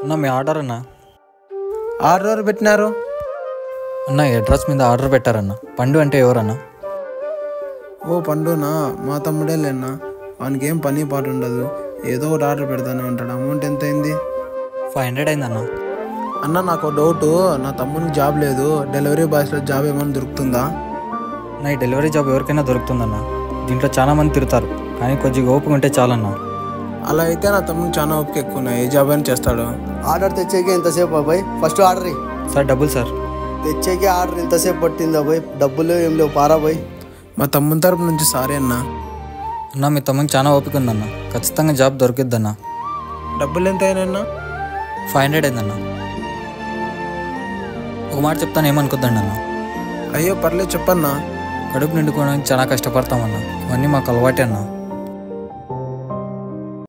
అన్న మీ ఆర్డర్ అన్న. ఆర్డర్ ఎవరు పెట్టినారు? అన్న అడ్రస్ మీద ఆర్డర్ పెట్టారన్న. పండు అంటే ఎవరన్నా? ఓ పండునా, మా తమ్ముడే లేనా. వానికి ఏం పని పాటు ఉండదు, ఏదో ఒకటి ఆర్డర్ పెడతానే ఉంటాడు. అమౌంట్ ఎంత అయింది? 500 అయిందన్న. అన్న నాకు డౌట్, నా తమ్మునికి జాబ్ లేదు, డెలివరీ బాయ్స్లో జాబ్ ఏమైనా దొరుకుతుందా? నా ఈ డెలివరీ జాబ్ ఎవరికైనా దొరుకుతుందన్న. దీంట్లో చాలా మంది తిరుగుతారు, కానీ కొద్దిగా ఓపిక ఉంటే చాలన్న. అలా అయితే నా తమ్మునికి చాలా ఓపిక ఎక్కువ ఉన్నాయి, ఏ జాబ్ అయినా చేస్తాడు. ఆర్డర్ తెచ్చేకి ఎంతసేపు అబ్బాయి? ఫస్ట్ ఆర్డర్ సార్ డబ్బులు సార్. తెచ్చేకి ఆర్డర్ ఎంతసేపు పట్టింది అబ్బాయి? డబ్బులు ఏం లేవు, పారా బాయ్. మా తమ్ముని తరపు నుంచి సారీ అన్న. అన్న మీ తమ్మునికి చాలా ఓపిక ఉందన్న, ఖచ్చితంగా జాబ్ దొరికిద్దన్న. డబ్బులు ఎంత అయినా? 500 అయిందన్న. ఒక మాట చెప్తాను, ఏమనుకోద్దండి అన్న. అయ్యో పర్లేదు చెప్పన్నా. కడుపు నిండుకోవడానికి చాలా కష్టపడతామన్నా, ఇవన్నీ మాకు అలవాటే అన్న.